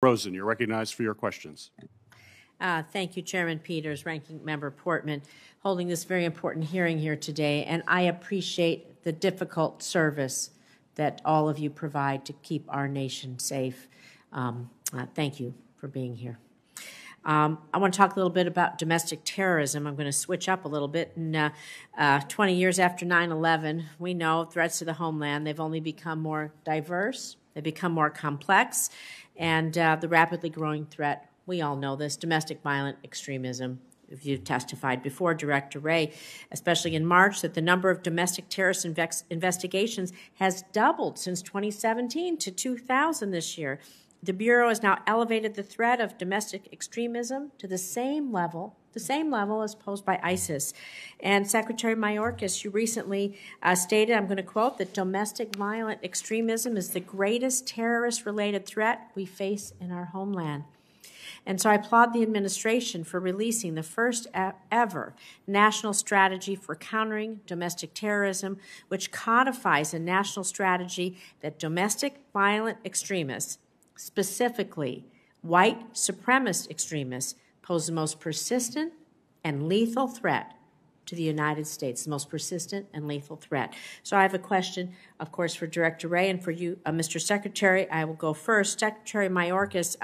Rosen, you're recognized for your questions. Thank you, Chairman Peters, Ranking Member Portman, holding this very important hearing here today, and I appreciate the difficult service that all of you provide to keep our nation safe. Thank you for being here. I want to talk a little bit about domestic terrorism. I'm going to switch up a little bit. 20 years after 9/11, we know threats to the homeland, they've only become more diverse, they've become more complex, and the rapidly growing threat, we all know this, domestic violent extremism. If you testified before, Director Wray, especially in March, that the number of domestic terrorist investigations has doubled since 2017 to 2,000 this year. The Bureau has now elevated the threat of domestic extremism to the same level as posed by ISIS. And Secretary Mayorkas, you recently stated, I'm going to quote, that domestic violent extremism is the greatest terrorist-related threat we face in our homeland. And so I applaud the administration for releasing the first ever national strategy for countering domestic terrorism, which codifies a national strategy that domestic violent extremists, specifically white supremacist extremists, pose the most persistent and lethal threat to the United States, the most persistent and lethal threat. So I have a question, of course, for Director Wray and for you, Mr. Secretary. I will go first. Secretary Mayorkas,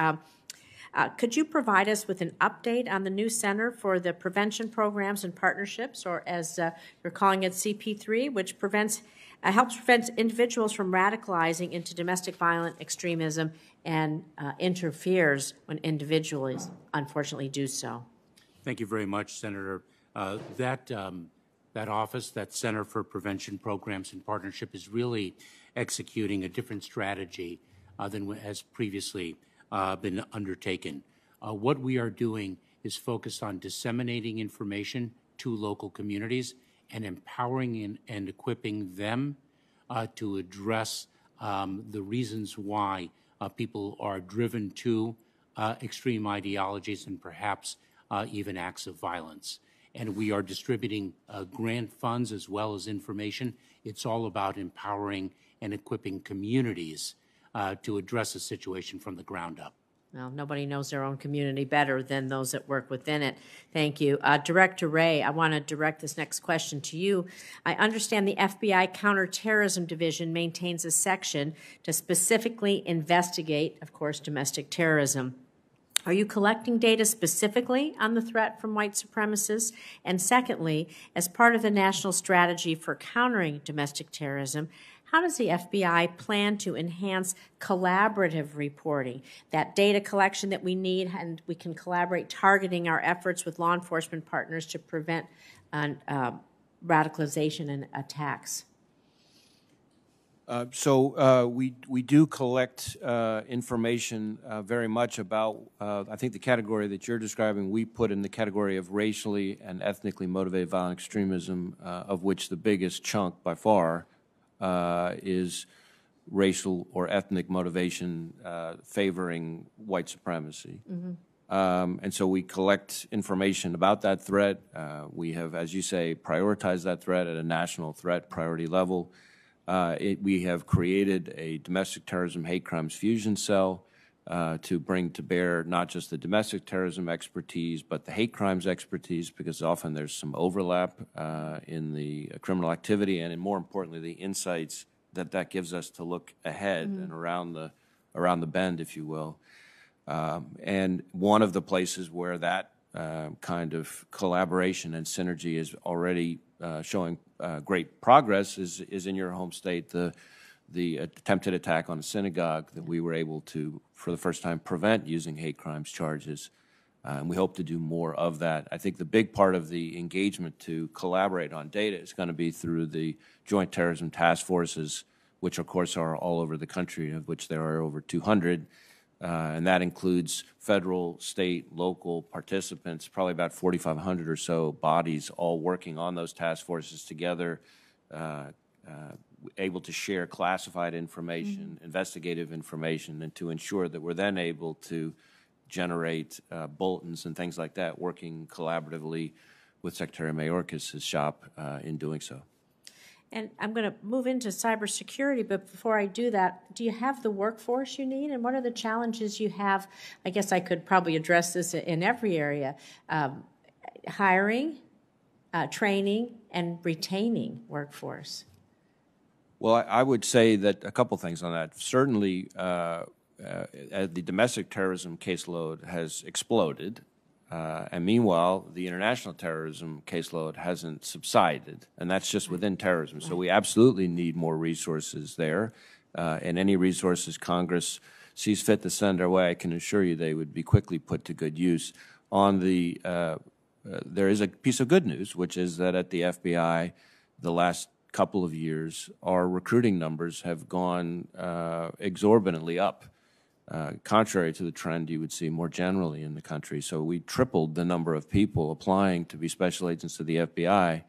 could you provide us with an update on the new Center for the Prevention Programs and Partnerships, or as you're calling it, CP3, which helps prevent individuals from radicalizing into domestic violent extremism and interferes when individuals unfortunately do so? Thank you very much, Senator. That office, that Center for Prevention Programs and Partnership, is really executing a different strategy than has previously been undertaken. What we are doing is focused on disseminating information to local communities and empowering and equipping them to address the reasons why people are driven to extreme ideologies and perhaps even acts of violence. And we are distributing grant funds as well as information. It's all about empowering and equipping communities to address a situation from the ground up. Well, nobody knows their own community better than those that work within it. Thank you. Director Wray, I want to direct this next question to you. I understand the FBI Counterterrorism Division maintains a section to specifically investigate, of course, domestic terrorism. Are you collecting data specifically on the threat from white supremacists? And secondly, as part of the national strategy for countering domestic terrorism, how does the FBI plan to enhance collaborative reporting, that data collection that we need, and we can collaborate targeting our efforts with law enforcement partners to prevent radicalization and attacks? We do collect information very much about, I think the category that you're describing, we put in the category of racially and ethnically motivated violent extremism, of which the biggest chunk by far is racial or ethnic motivation favoring white supremacy. Mm-hmm. And so we collect information about that threat. We have, as you say, prioritized that threat at a national threat priority level. We have created a domestic terrorism hate crimes fusion cell to bring to bear not just the domestic terrorism expertise, but the hate crimes expertise, because often there's some overlap in the criminal activity and, more importantly, the insights that gives us to look ahead and around the bend, if you will. And one of the places where that kind of collaboration and synergy is already showing great progress is in your home state, the attempted attack on a synagogue that we were able to, for the first time, prevent using hate crimes charges. And we hope to do more of that. I think the big part of the engagement to collaborate on data is going to be through the Joint Terrorism Task Forces, which, of course, are all over the country, of which there are over 200. And that includes federal, state, local participants, probably about 4,500 or so bodies all working on those task forces together, able to share classified information, investigative information, and to ensure that we're then able to generate bulletins and things like that, working collaboratively with Secretary Mayorkas' shop in doing so. And I'm going to move into cybersecurity, but before I do that, do you have the workforce you need? And what are the challenges you have? I guess I could probably address this in every area. Hiring, training, and retaining workforce. Well, I would say that a couple things on that. Certainly, the domestic terrorism caseload has exploded. And meanwhile, the international terrorism caseload hasn't subsided, and that's just within terrorism. So we absolutely need more resources there, and any resources Congress sees fit to send our way, I can assure you they would be quickly put to good use. On the, there is a piece of good news, which is that at the FBI, the last couple of years, our recruiting numbers have gone exorbitantly up. Contrary to the trend you would see more generally in the country. So we tripled the number of people applying to be special agents to the FBI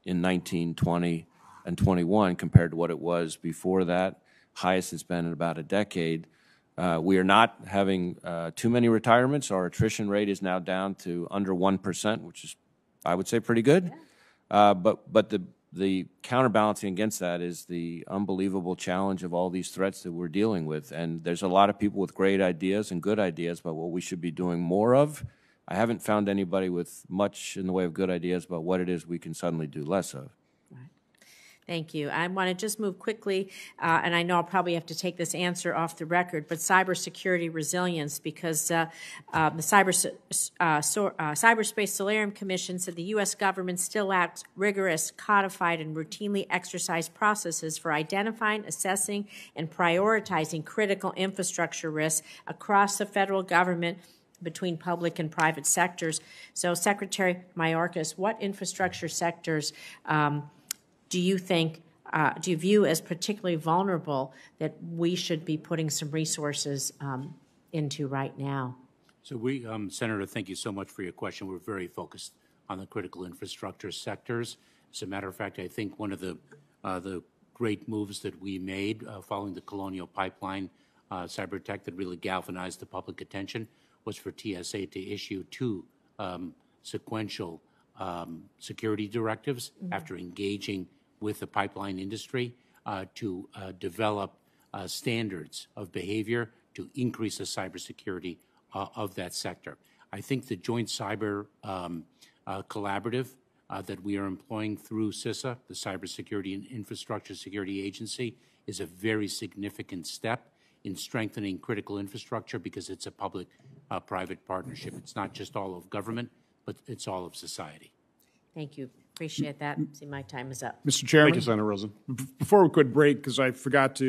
in 19, 20, and 21 compared to what it was before that. Highest it's been in about a decade. We are not having too many retirements. Our attrition rate is now down to under 1%, which is, I would say, pretty good. Yeah. But the counterbalancing against that is the unbelievable challenge of all these threats that we're dealing with. And there's a lot of people with great ideas and good ideas about what we should be doing more of. I haven't found anybody with much in the way of good ideas about what it is we can suddenly do less of. Thank you. I want to just move quickly, and I know I'll probably have to take this answer off the record, but cybersecurity resilience, because the Cyberspace Solarium Commission said the U.S. government still lacks rigorous, codified, and routinely exercised processes for identifying, assessing, and prioritizing critical infrastructure risks across the federal government between public and private sectors. So, Secretary Mayorkas, what infrastructure sectors do you think, do you view as particularly vulnerable that we should be putting some resources into right now? So Senator, thank you so much for your question. We're very focused on the critical infrastructure sectors. As a matter of fact, I think one of the great moves that we made following the Colonial Pipeline cyber attack that really galvanized the public attention was for TSA to issue two sequential security directives after engaging with the pipeline industry to develop standards of behavior to increase the cybersecurity of that sector. I think the joint cyber collaborative that we are employing through CISA, the Cybersecurity and Infrastructure Security Agency, is a very significant step in strengthening critical infrastructure because it's a public-private partnership. It's not just all of government, but it's all of society. Thank you. Appreciate that. See, my time is up. Mr. Chairman. Thank you, Senator Rosen. Before we could break, because I forgot to